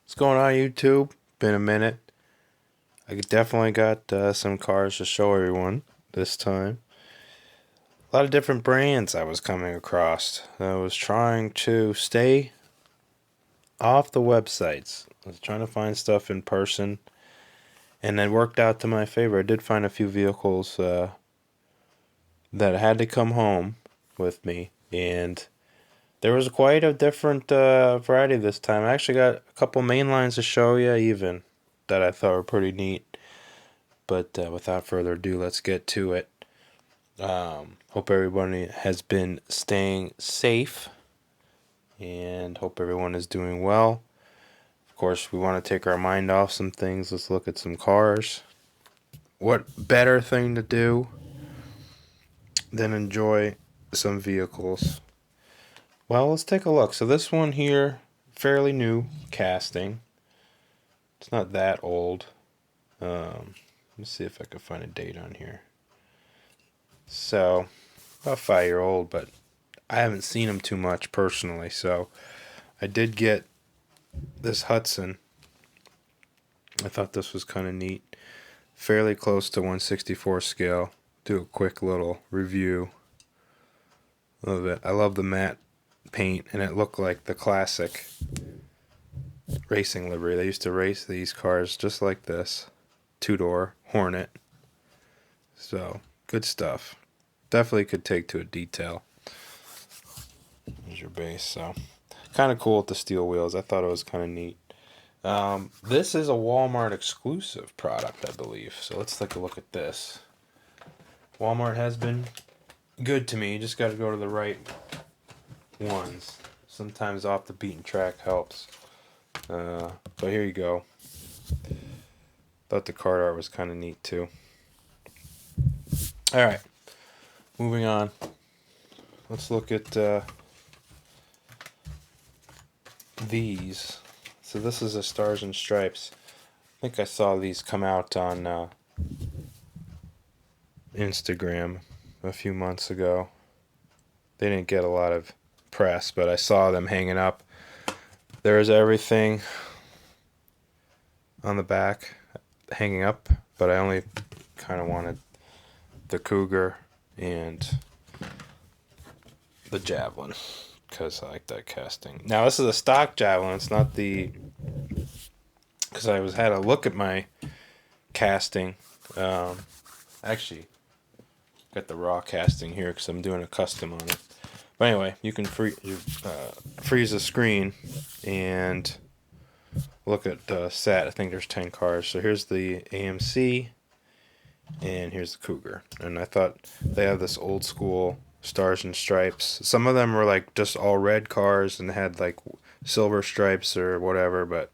What's going on, YouTube? Been a minute. I definitely got some cars to show everyone this time. A lot of different brands I was coming across. I was trying to stay off the websites. I was trying to find stuff in person, and it worked out to my favor. I did find a few vehicles that had to come home with me, and there was quite a different variety this time. I actually got a couple main lines to show you, even that I thought were pretty neat. But without further ado, let's get to it. Hope everybody has been staying safe and hope everyone is doing well. Of course, we want to take our mind off some things. Let's look at some cars. What better thing to do than enjoy some vehicles? Well, let's take a look. So this one here, fairly new casting. It's not that old. Let's see if I can find a date on here. So, about 5-year old, but I haven't seen him too much personally. So, I did get this Hudson. I thought this was kind of neat. Fairly close to 1/64 scale. Do a quick little review of it. I love the matte paint, and it looked like the classic racing livery. They used to race these cars just like this. Two-door Hornet. So, good stuff. Definitely could take to a detail. There's your base. So, kind of cool with the steel wheels. I thought it was kind of neat. This is a Walmart exclusive product, I believe. So let's take a look at this. Walmart has been good to me. You just got to go to the right ones. Sometimes off the beaten track helps. But here you go. Thought the card art was kind of neat too. Alright, moving on. Let's look at these. So this is a Stars and Stripes. I think I saw these come out on Instagram a few months ago. They didn't get a lot of press, but I saw them hanging up. There's everything on the back hanging up, but I only kind of wanted the Cougar and the Javelin because I like that casting. Now this is a stock Javelin. It's not the, because I had a look at my casting. Actually, got the raw casting here because I'm doing a custom on it. But anyway, you can freeze the screen and look at the set. I think there's 10 cars. So here's the AMC and here's the Cougar. And I thought they have this old school Stars and Stripes. Some of them were like just all red cars and had like silver stripes or whatever, but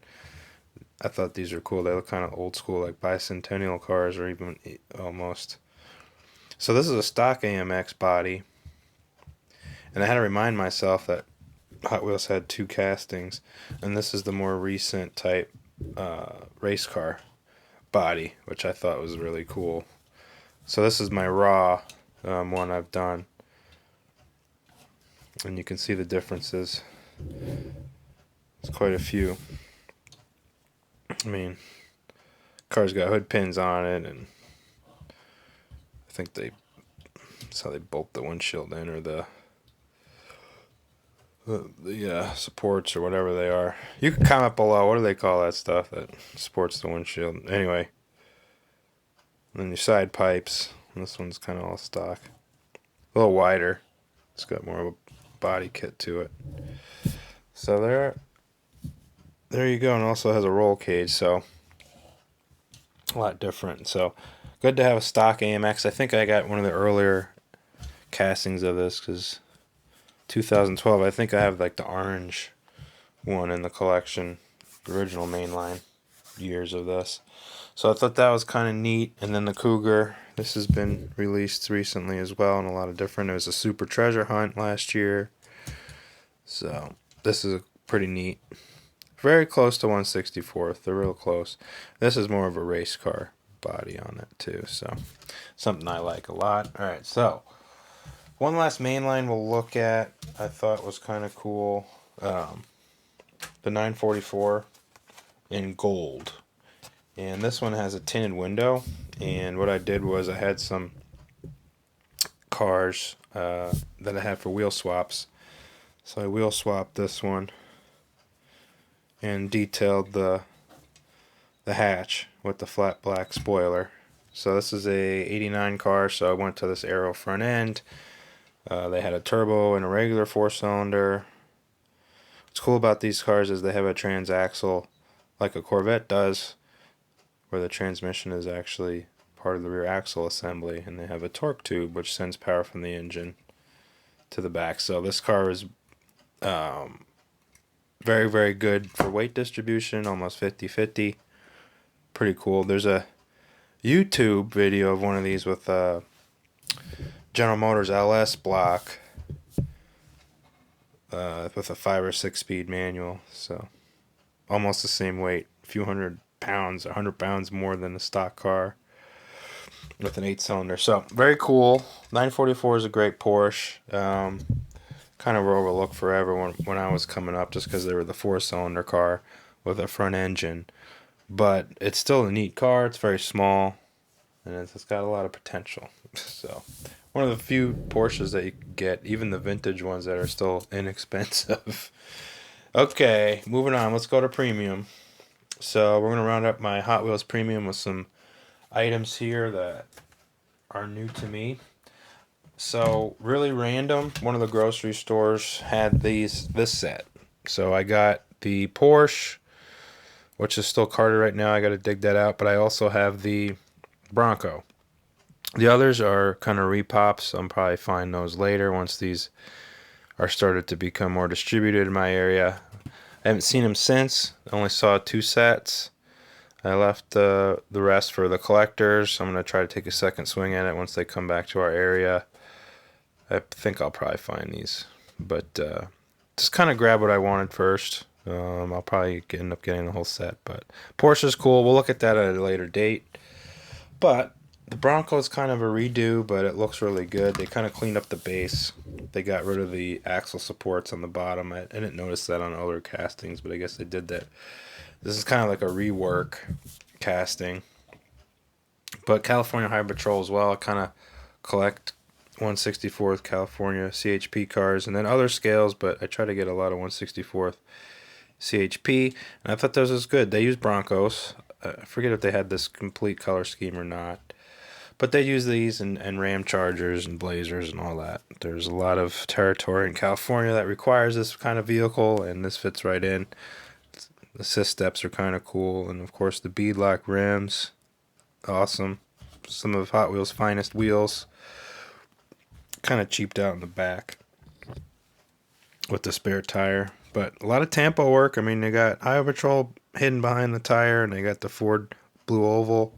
I thought these are cool. They look kind of old school, like bicentennial cars, or even almost. So this is a stock AMX body, and I had to remind myself that Hot Wheels had two castings, and this is the more recent type race car body, which I thought was really cool. So this is my raw one I've done, and you can see the differences. There's quite a few. I mean, car's got hood pins on it, and I think that's how they bolt the windshield in, or the supports or whatever they are. You can comment below, what do they call that stuff that supports the windshield? Anyway, and then your side pipes. And this one's kind of all stock, a little wider. It's got more of a body kit to it. So there you go, and also has a roll cage, so a lot different. So good to have a stock AMX. I think I got one of the earlier castings of this because 2012. I think I have like the orange one in the collection, the original mainline years of this. So I thought that was kind of neat. And then the Cougar, this has been released recently as well, and a lot of different. It was a Super Treasure Hunt last year. So this is pretty neat. Very close to 1/64th. They're real close. This is more of a race car body on it too. So something I like a lot. All right, so one last mainline we'll look at. I thought was kind of cool. The 944. in gold. And this one has a tinted window. And what I did was I had some cars that I had for wheel swaps. So I wheel swapped this one and detailed the hatch with the flat black spoiler. So this is a 89 car, so I went to this aero front end. They had a turbo and a regular 4-cylinder. What's cool about these cars is they have a transaxle like a Corvette does, where the transmission is actually part of the rear axle assembly, and they have a torque tube which sends power from the engine to the back. So this car is very, very good for weight distribution, almost 50-50. Pretty cool. There's a YouTube video of one of these with General Motors LS block with a 5 or 6 speed manual, so almost the same weight, a few hundred pounds, 100 pounds more than the stock car with an 8-cylinder. So very cool. 944 is a great Porsche. Kind of were overlooked forever when I was coming up, just because they were the 4-cylinder car with a front engine. But it's still a neat car. It's very small, and it's got a lot of potential. So one of the few Porsches that you can get, even the vintage ones that are still inexpensive. Okay, moving on. Let's go to premium. So we're going to round up my Hot Wheels premium with some items here that are new to me. So really random, one of the grocery stores had this set. So I got the Porsche, which is still carded right now. I got to dig that out. But I also have the Bronco. The others are kind of repops. I'll probably find those later once these are started to become more distributed in my area. I haven't seen them since. I only saw 2 sets. I left the rest for the collectors. I'm going to try to take a second swing at it once they come back to our area. I think I'll probably find these. But just kind of grab what I wanted first. I'll probably end up getting the whole set. But Porsche's cool. We'll look at that at a later date. But the Bronco is kind of a redo, but it looks really good. They kind of cleaned up the base. They got rid of the axle supports on the bottom. I didn't notice that on other castings, but I guess they did that. This is kind of like a rework casting. But California Highway Patrol as well. I kind of collect 164th California CHP cars and then other scales, but I try to get a lot of 164th CHP. And I thought those was good. They use Broncos. I forget if they had this complete color scheme or not. But they use these and Ram Chargers and Blazers and all that. There's a lot of territory in California that requires this kind of vehicle, and this fits right in. The assist steps are kind of cool, and of course the beadlock rims, awesome. Some of Hot Wheels' finest wheels. Kind of cheaped out in the back with the spare tire, but a lot of Tampa work. I mean, they got Highway Patrol hidden behind the tire, and they got the Ford Blue Oval.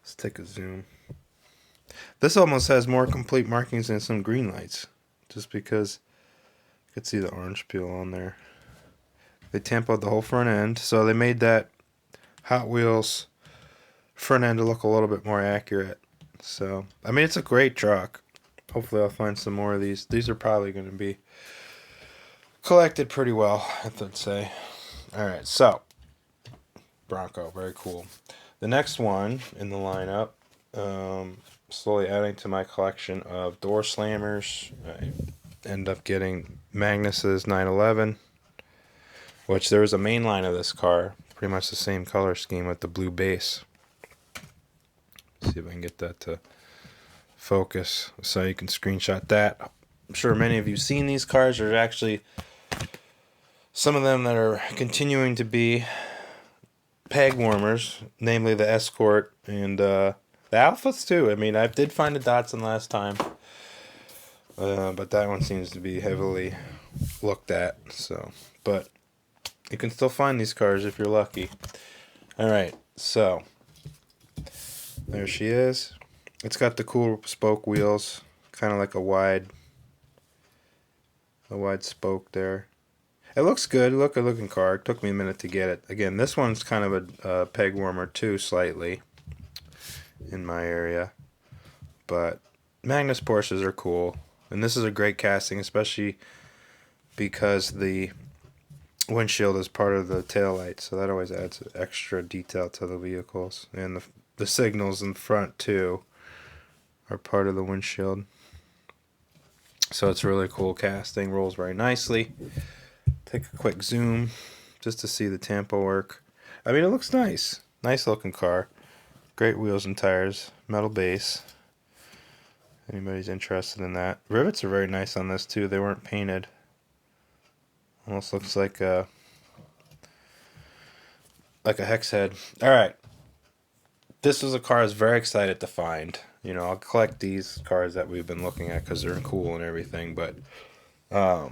Let's take a zoom. This almost has more complete markings than some Greenlights, just because you could see the orange peel on there. They tampoed the whole front end, so they made that Hot Wheels front end to look a little bit more accurate. So, I mean, it's a great truck. Hopefully I'll find some more of these. These are probably going to be collected pretty well, I'd say. Alright, so Bronco, very cool. The next one in the lineup, slowly adding to my collection of door slammers. I end up getting Magnus's 911, which there was a main line of this car, pretty much the same color scheme with the blue base. See if I can get that to focus so you can screenshot that. I'm sure many of you have seen these cars. There's actually some of them that are continuing to be peg warmers, namely the Escort and the Alphas too. I mean, I did find the Datsun last time, but that one seems to be heavily looked at. So, but you can still find these cars if you're lucky. All right, so there she is. It's got the cool spoke wheels, kind of like a wide spoke there. It looks good. Look, a looking car. It took me a minute to get it. Again, this one's kind of a peg warmer too, slightly, in my area. But Magnus Porsches are cool. And this is a great casting, especially because the windshield is part of the taillight, so that always adds extra detail to the vehicles. And the signals in front too are part of the windshield. So it's really cool casting, rolls very nicely. Take a quick zoom just to see the tampo work. I mean, it looks nice. Nice looking car. Great wheels and tires. Metal base. Anybody's interested in that. Rivets are very nice on this too. They weren't painted. Almost looks like a hex head. Alright. This was a car I was very excited to find. You know, I'll collect these cars that we've been looking at because they're cool and everything, but I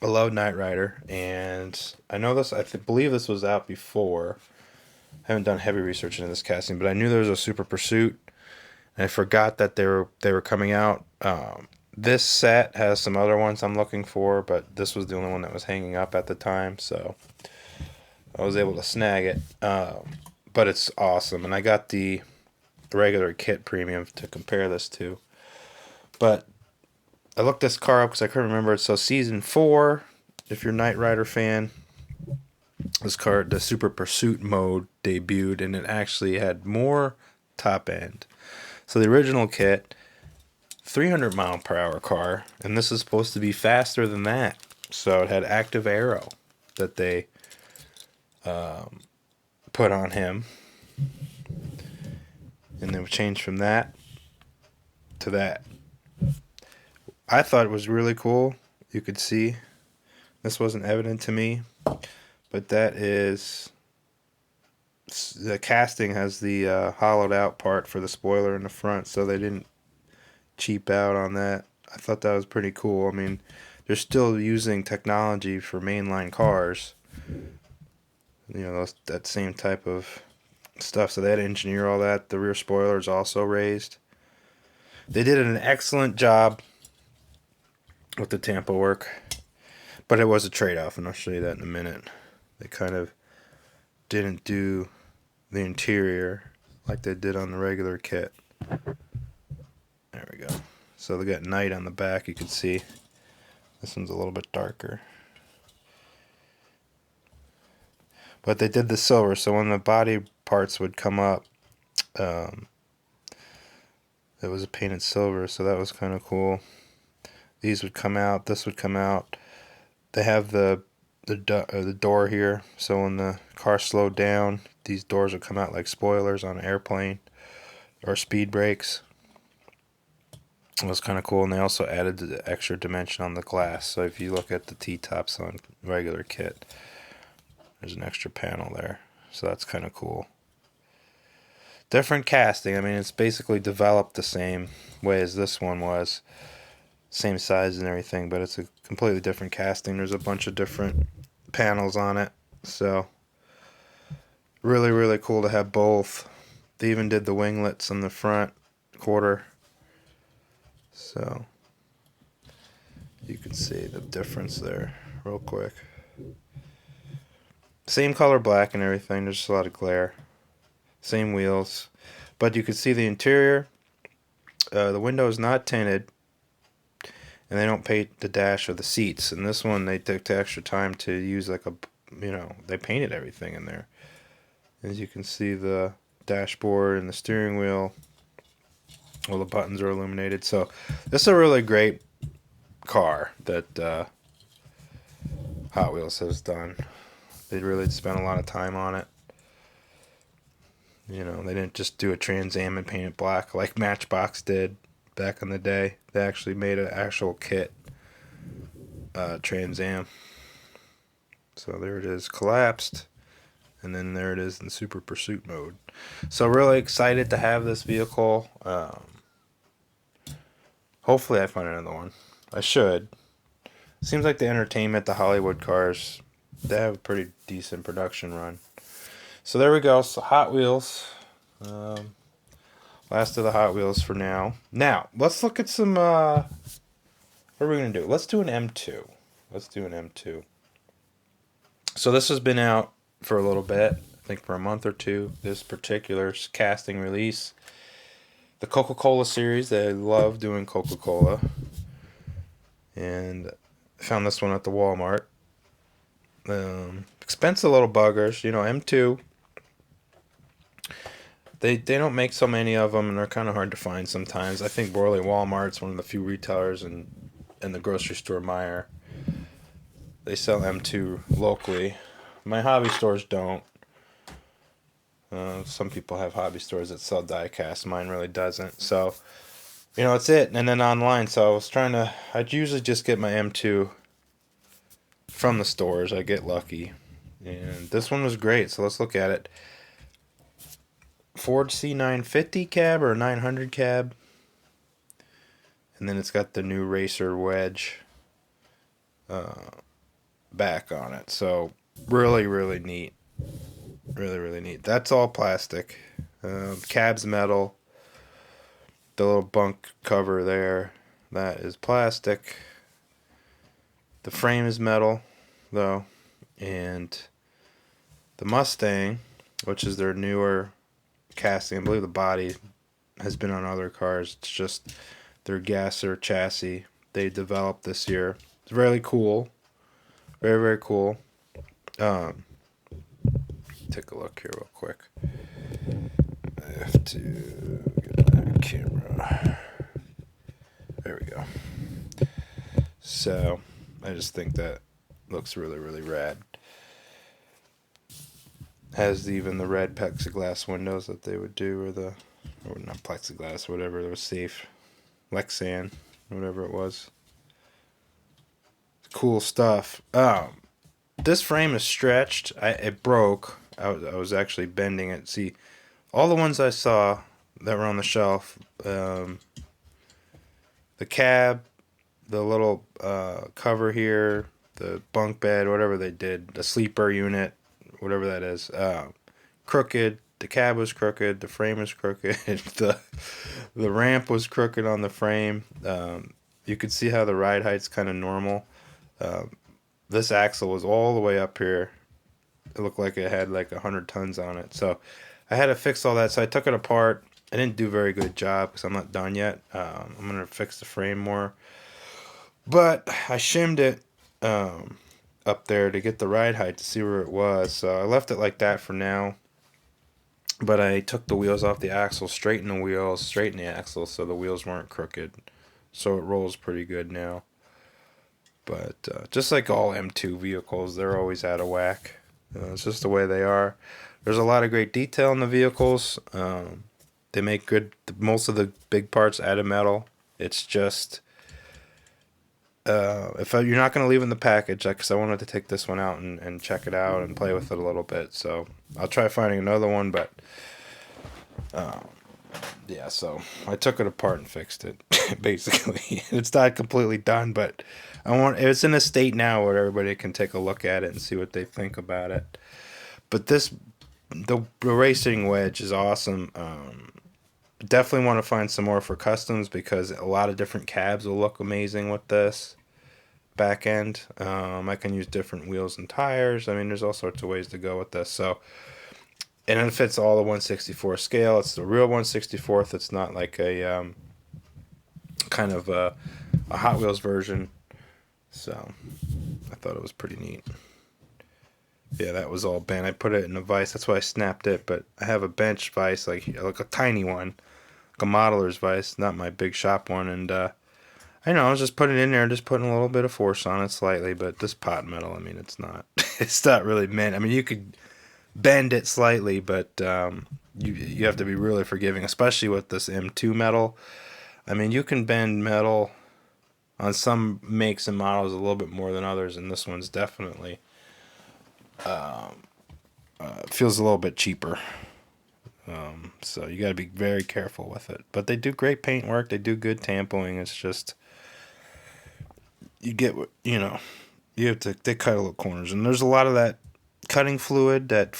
love Knight Rider, and I know this, believe this was out before. I haven't done heavy research into this casting, but I knew there was a Super Pursuit, and I forgot that they were coming out. This set has some other ones I'm looking for, but this was the only one that was hanging up at the time, so I was able to snag it. But it's awesome, and I got the regular kit premium to compare this to. But I looked this car up because I couldn't remember it. So season 4, if you're a Knight Rider fan, this car, the Super Pursuit mode debuted, and it actually had more top end. So the original kit, 300 mile per hour car, and this is supposed to be faster than that. So it had active aero that they put on him, and then we changed from that to that. I thought it was really cool. You could see this wasn't evident to me, but that is the casting has the hollowed out part for the spoiler in the front, so they didn't cheap out on that. I thought that was pretty cool. I mean, they're still using technology for mainline cars, you know, that same type of stuff, so they had to engineer all that. The rear spoiler is also raised. They did an excellent job with the tampo work, but it was a trade-off, and I'll show you that in a minute. They kind of didn't do the interior like they did on the regular kit. There we go. So they got night on the back, you can see. This one's a little bit darker. But they did the silver, so when the body parts would come up, it was a painted silver, so that was kind of cool. These would come out, this would come out. They have the door here, so when the car slowed down, these doors would come out like spoilers on an airplane or speed brakes. It was kind of cool, and they also added the extra dimension on the glass. So if you look at the T-tops on regular kit, there's an extra panel there, so that's kind of cool. Different casting. I mean, it's basically developed the same way as this one was. Same size and everything, but it's a completely different casting. There's a bunch of different panels on it, so really, really cool to have both. They even did the winglets on the front quarter, so you can see the difference there real quick. Same color black and everything, there's just a lot of glare. Same wheels, but you can see the interior. The window is not tinted, and they don't paint the dash or the seats. And this one, they took the extra time to use like a, you know, they painted everything in there. As you can see, the dashboard and the steering wheel, all the buttons are illuminated. So this is a really great car that Hot Wheels has done. They really spent a lot of time on it. You know, they didn't just do a Trans Am and paint it black like Matchbox did back in the day. They actually made an actual kit Trans Am. So there it is, collapsed, and then there it is in Super Pursuit mode. So really excited to have this vehicle. Hopefully I find another one. I should. Seems like the entertainment, the Hollywood cars, they have a pretty decent production run. So there we go. So Hot Wheels. Last of the Hot Wheels for now. Now, let's look at some... what are we going to do? Let's do an M2. Let's do an M2. So this has been out for a little bit. I think for a month or two. This particular casting release. The Coca-Cola series. They love doing Coca-Cola. And I found this one at the Walmart. Expensive little buggers. You know, M2. They don't make so many of them, and they're kind of hard to find sometimes. I think Borley Walmart's one of the few retailers, and the grocery store Meijer. They sell M2 locally. My hobby stores don't. Some people have hobby stores that sell Diecast. Mine really doesn't. So, you know, it's it. And then online. So I was I'd usually just get my M2 from the stores. I get lucky. And this one was great. So let's look at it. Ford C-950 cab or 900 cab. And then it's got the new racer wedge back on it. So really, really neat. Really, really neat. That's all plastic. Cab's metal. The little bunk cover there, that is plastic. The frame is metal, though. And the Mustang, which is their newer casting, I believe the body has been on other cars. It's just their Gasser chassis they developed this year. It's really cool. Very, very cool. Take a look here real quick. I have to get my camera. There we go. So, I just think that looks really, really rad. Has even the red plexiglass windows that they would do, or not plexiglass, whatever, it was safe. Lexan, whatever it was. Cool stuff. This frame is stretched. It broke. I was actually bending it. See, all the ones I saw that were on the shelf, the cab, the little cover here, the bunk bed, whatever they did, the sleeper unit, whatever that is, crooked. The cab was crooked. The frame was crooked. the ramp was crooked on the frame. You could see how the ride height's kind of normal. This axle was all the way up here. It looked like it had like 100 tons on it. So I had to fix all that. So I took it apart. I didn't do a very good job because I'm not done yet. I'm going to fix the frame more. But I shimmed it up there to get the ride height to see where it was. So I left it like that for now. But I took the wheels off the axle, straightened the wheels, straightened the axle so the wheels weren't crooked. So it rolls pretty good now. But just like all M2 vehicles, they're always out of whack. It's just the way they are. There's a lot of great detail in the vehicles. They make most of the big parts out of metal. It's just, you're not going to leave in the package, because I wanted to take this one out and check it out and play with it a little bit. So I'll try finding another one, but yeah, so I took it apart and fixed it, basically. It's not completely done, but it's in a state now where everybody can take a look at it and see what they think about it. But the racing wedge is awesome. Definitely want to find some more for customs because a lot of different cabs will look amazing with this back end. I can use different wheels and tires. I mean, there's all sorts of ways to go with this. So, and it fits all the 1/64 scale. It's the real 1/64th. It's not like a kind of a Hot Wheels version. So I thought it was pretty neat. Yeah, that was all bent. I put it in a vise. That's why I snapped it. But I have a bench vise, like a tiny one, like a modeler's vise, not my big shop one. And I know I was just putting it in there, just putting a little bit of force on it slightly. But this pot metal, I mean, it's not really meant. I mean, you could bend it slightly, but you have to be really forgiving, especially with this M2 metal. I mean, you can bend metal on some makes and models a little bit more than others, and this one's definitely feels a little bit cheaper. So you got to be very careful with it. But they do great paint work. They do good tampering. It's just you get you have to they cut little corners, and there's a lot of that cutting fluid, that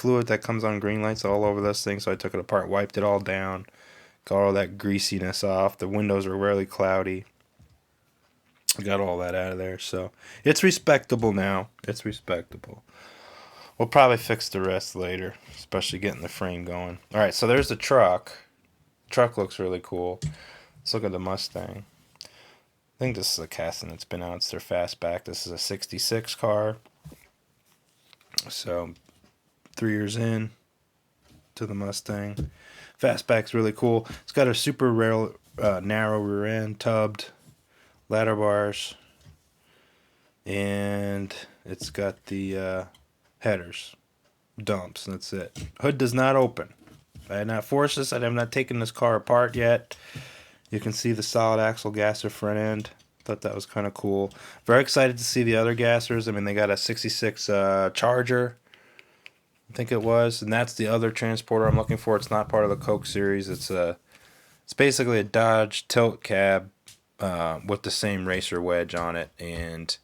comes on Greenlights all over this thing. So I took it apart, wiped it all down, got all that greasiness off. The windows are really cloudy. Got all that out of there, so it's respectable now. It's respectable. We'll probably fix the rest later, especially getting the frame going. All right, so there's the truck. Truck looks really cool. Let's look at the Mustang. I think this is a casting that's been out. It's their fastback. This is a 66 car. So 3 years in to the Mustang. Fastback's really cool. It's got a super rare, narrow rear end, tubbed, ladder bars, and it's got the headers, dumps, and that's it. Hood does not open. I had not forced this. I have not taken this car apart yet. You can see the solid axle gasser front end. Thought that was kind of cool. Very excited to see the other gassers. I mean, they got a 66 Charger, I think it was, and that's the other transporter I'm looking for. It's not part of the Coke series. It's basically a Dodge tilt cab with the same racer wedge on it, and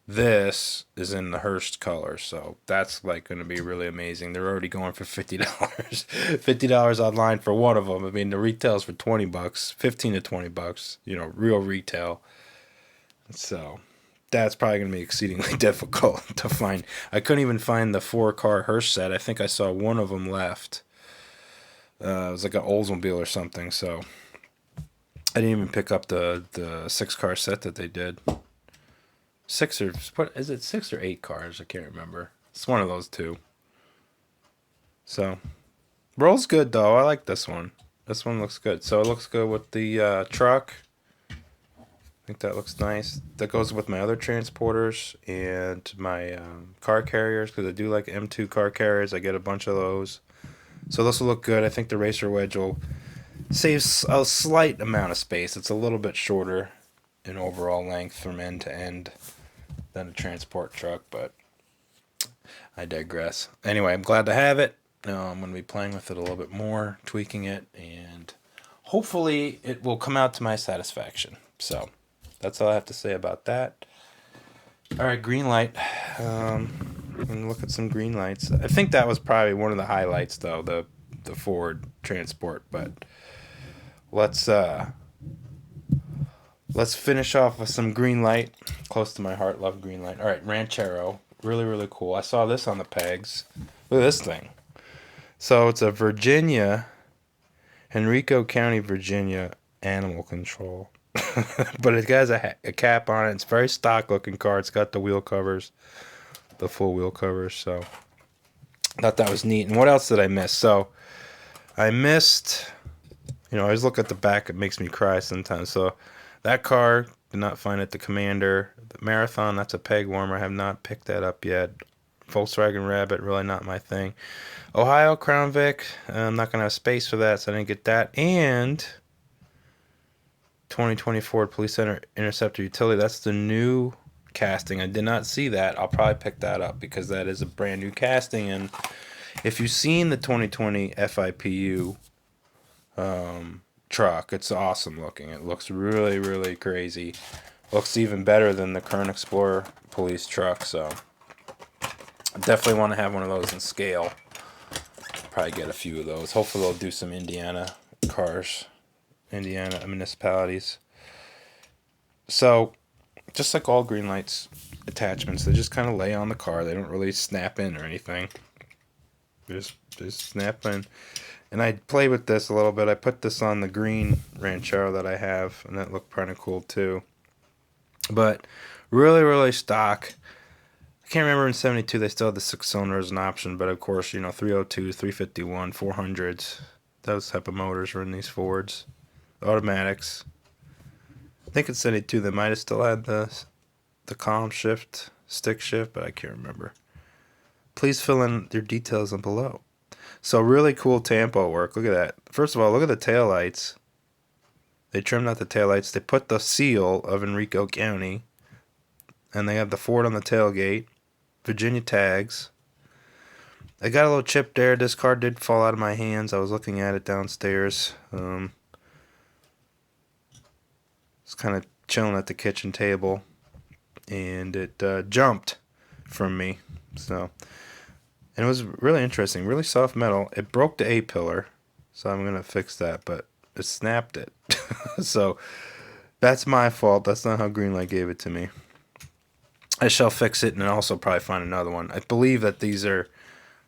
this is in the Hearst color, so that's like going to be really amazing. They're already going for $50, $50 online for one of them. I mean, the retail's for $20, $15 to $20, you know, real retail. So that's probably going to be exceedingly difficult to find. I couldn't even find the 4-car Hearst set. I think I saw one of them left. It was like an Oldsmobile or something, so I didn't even pick up the 6-car set that they did. 6 or what is it? 6 or 8 cars? I can't remember. It's one of those two. So rolls good though. I like this one. This one looks good. So it looks good with the truck. I think that looks nice. That goes with my other transporters and my car carriers, because I do like M2 car carriers. I get a bunch of those. So this will look good. I think the racer wedge will save a slight amount of space. It's a little bit shorter in overall length from end to end than a transport truck, but I digress. Anyway, I'm glad to have it. I'm going to be playing with it a little bit more, tweaking it, and hopefully it will come out to my satisfaction. So that's all I have to say about that. All right, Greenlight. I'm going to look at some Greenlights. I think that was probably one of the highlights, though, the Ford Transport. But let's finish off with some Greenlight. Close to my heart, love Greenlight. All right, Ranchero. Really, really cool. I saw this on the pegs. Look at this thing. So it's a Virginia, Henrico County, Virginia animal control. But it has a cap on it. It's a very stock looking car. It's got the wheel covers, the full wheel covers. So I thought that was neat. And what else did I miss? So I missed, I always look at the back. It makes me cry sometimes. So that car, did not find it. The Commander, the Marathon, that's a peg warmer. I have not picked that up yet. Volkswagen Rabbit, really not my thing. Ohio Crown Vic, I'm not going to have space for that, so I didn't get that. And 2020 Ford Police Center Interceptor Utility, that's the new casting. I did not see that. I'll probably pick that up because that is a brand new casting. And if you've seen the 2020 FIPU truck, it's awesome looking. It looks really, really crazy. Looks even better than the current Explorer police truck, so I definitely want to have one of those in scale. Probably get a few of those. Hopefully they'll do some Indiana cars, Indiana municipalities. So just like all Greenlight's attachments, they just kind of lay on the car. They don't really snap in or anything. They just snap in. And I played with this a little bit. I put this on the green Ranchero that I have, and that looked kind of cool too. But really, really stock. I can't remember in 72 they still had the 6-cylinder as an option, but of course, 302, 351, 400s, those type of motors were in these Fords. Automatics. I think in 72 they might have still had the column shift, stick shift, but I can't remember. Please fill in your details below. So really cool tampo work. Look at that. First of all, look at the taillights. They trimmed out the taillights. They put the seal of Henrico County. And they have the Ford on the tailgate. Virginia tags. I got a little chip there. This car did fall out of my hands. I was looking at it downstairs. It's kind of chilling at the kitchen table. And it jumped from me. And it was really interesting, really soft metal. It broke the A-pillar, so I'm going to fix that, but it snapped it. So that's my fault. That's not how Greenlight gave it to me. I shall fix it and also probably find another one. I believe that these are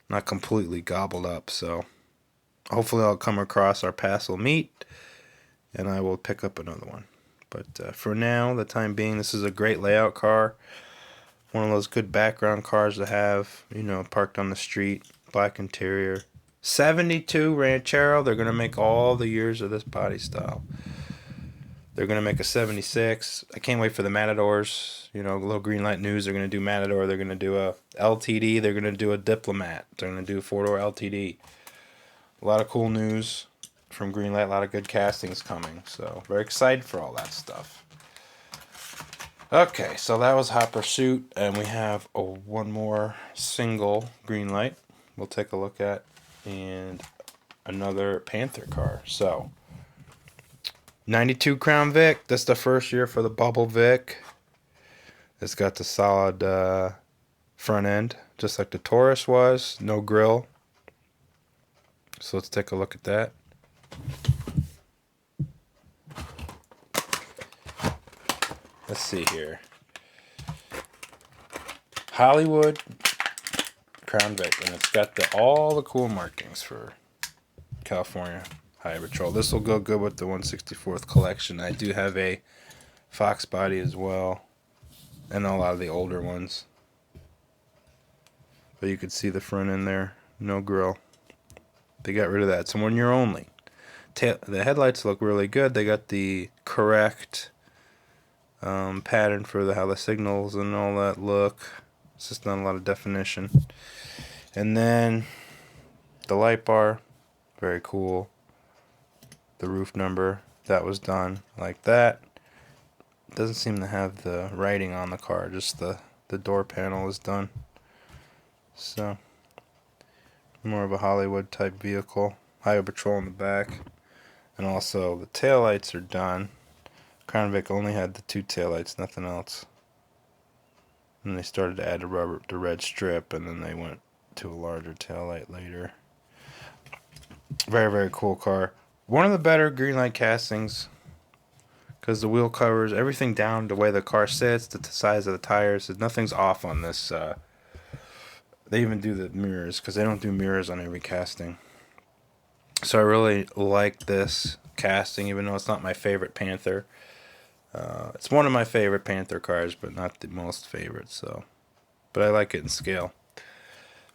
not completely gobbled up, so hopefully I'll come across our paths will meet, and I will pick up another one. But for now, the time being, this is a great layout car. One of those good background cars to have, you know, parked on the street. Black interior. 72 Ranchero. They're going to make all the years of this body style. They're going to make a 76. I can't wait for the Matadors. You know, a little Greenlight news. They're going to do Matador. They're going to do a LTD. They're going to do a Diplomat. They're going to do a 4-door LTD. A lot of cool news from Greenlight. A lot of good castings coming. So, very excited for all that stuff. Okay, so that was Hot Pursuit, and we have one more single Greenlight we'll take a look at, and another Panther car. So, 92 Crown Vic. This is the first year for the Bubble Vic. It's got the solid front end, just like the Taurus was. No grill. So let's take a look at that. Let's see here. Hollywood Crown Vic, and it's got all the cool markings for California Highway Patrol. This will go good with the 164th collection. I do have a Fox body as well, and a lot of the older ones. But you could see the front end there, no grill. They got rid of that. It's 1 year only. The headlights look really good. They got the correct pattern for how the signals and all that look. It's just not a lot of definition. And then the light bar, very cool. The roof number, that was done like that. It doesn't seem to have the writing on the car, just the door panel is done. So, more of a Hollywood type vehicle. Highway Patrol in the back. And also the taillights are done. Crown Vic only had the 2 taillights, nothing else. And they started to add the red strip, and then they went to a larger taillight later. Very, very cool car. One of the better Greenlight castings, because the wheel covers, everything down the way the car sits, the size of the tires, nothing's off on this. They even do the mirrors, because they don't do mirrors on every casting. So I really like this casting, even though it's not my favorite Panther. It's one of my favorite Panther cars, but not the most favorite. So, but I like it in scale.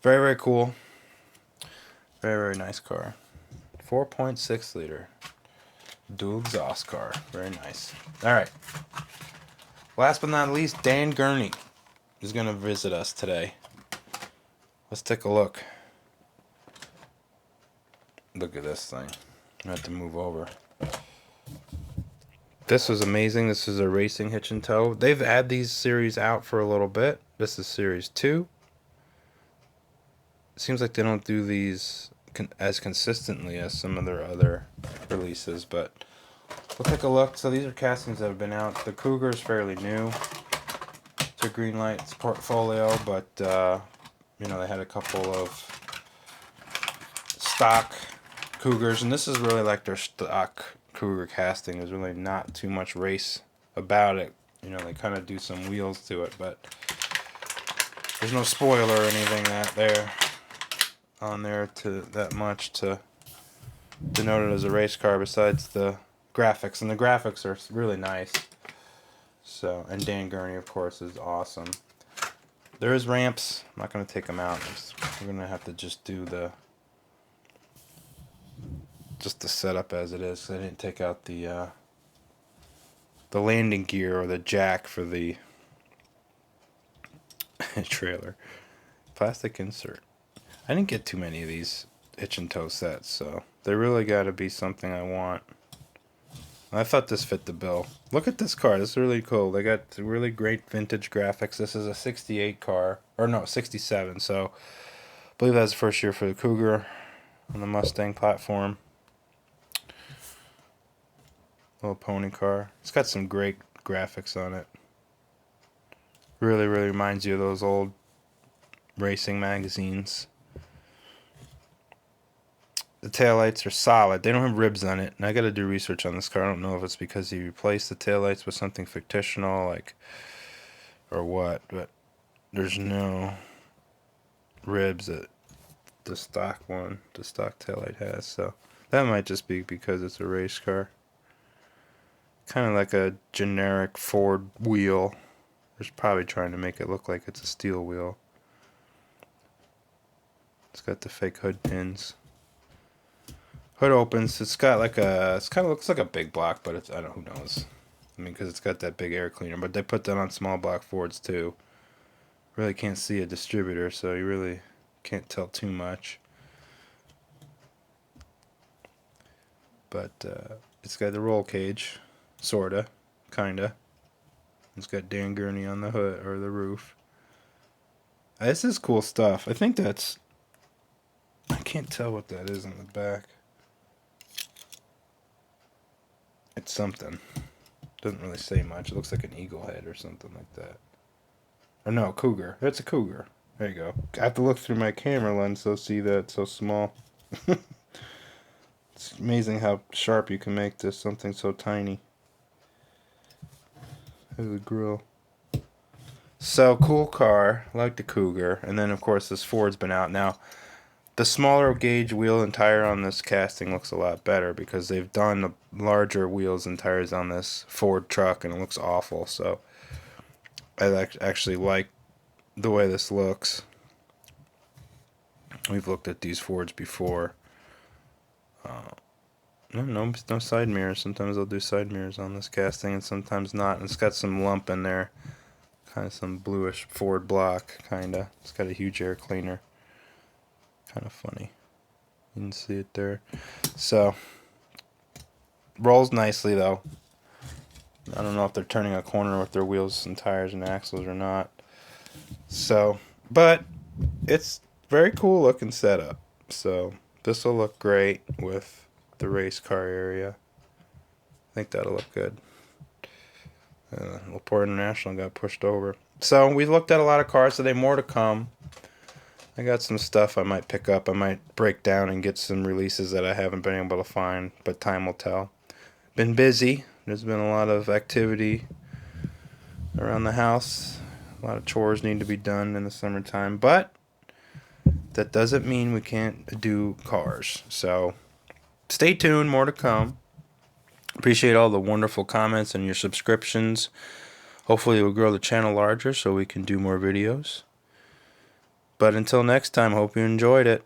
Very, very cool. Very, very nice car. 4.6 liter dual exhaust car. Very nice. All right. Last but not least, Dan Gurney is going to visit us today. Let's take a look. Look at this thing. I have to move over. This was amazing. This is a racing hitch and tow. They've had these series out for a little bit. This is series 2. It seems like they don't do these as consistently as some of their other releases, but we'll take a look. So these are castings that have been out. The Cougar is fairly new to Greenlight's portfolio, but you know, they had a couple of stock Cougars, and this is really like their stock Cougar casting. There's really not too much race about it. You know, they kind of do some wheels to it, but there's no spoiler or anything on there to that much to denote it as a race car besides the graphics, and the graphics are really nice. So, and Dan Gurney, of course, is awesome. There is ramps. I'm not going to take them out. We're going to have to just do the setup as it is. So I didn't take out the landing gear or the jack for the trailer. Plastic insert. I didn't get too many of these hitch and tow sets, so they really got to be something I want. I thought this fit the bill. Look at this car. This is really cool. They got really great vintage graphics. This is a 68 car. Or no, 67. So I believe that's the first year for the Cougar on the Mustang platform. Little pony car. It's got some great graphics on it. Really, really reminds you of those old racing magazines. The taillights are solid. They don't have ribs on it. And I got to do research on this car. I don't know if it's because he replaced the taillights with something fictional, like, or what. But there's no ribs that the stock taillight has. So that might just be because it's a race car. Kind of like a generic Ford wheel They're probably trying to make it look like it's a steel wheel. It's got the fake hood pins. Hood opens. It's got like a. It kind of looks like a big block, but it's, I don't know, who knows. I mean, because it's got that big air cleaner. But they put that on small block Fords too. Really can't see a distributor, so you really can't tell too much. But it's got the roll cage, sorta, kinda. It's got Dan Gurney on the hood or the roof. This is cool stuff. I think that's. I can't tell what that is in the back. It's something. Doesn't really say much. It looks like an eagle head or something like that. Or no, Cougar. It's a Cougar. There you go. I have to look through my camera lens to see that it's so small. It's amazing how sharp you can make this, something so tiny. There's the grill. So, cool car. I like the Cougar. And then, of course, this Ford's been out. Now, the smaller gauge wheel and tire on this casting looks a lot better because they've done the larger wheels and tires on this Ford truck, and it looks awful. So, I actually like the way this looks. We've looked at these Fords before. No side mirrors. Sometimes they'll do side mirrors on this casting, and sometimes not. And it's got some lump in there, kind of some bluish Ford block, kinda. It's got a huge air cleaner. Kind of funny. You can see it there. So rolls nicely though. I don't know if they're turning a corner with their wheels and tires and axles or not. So, but it's very cool looking setup. So this will look great with the race car area. I think that'll look good. Laporte International got pushed over. So we looked at a lot of cars today. More to come. I got some stuff I might pick up. I might break down and get some releases that I haven't been able to find, but time will tell. Been busy. There's been a lot of activity around the house. A lot of chores need to be done in the summertime, but that doesn't mean we can't do cars. So stay tuned, more to come. Appreciate all the wonderful comments and your subscriptions. Hopefully it will grow the channel larger so we can do more videos. But until next time, hope you enjoyed it.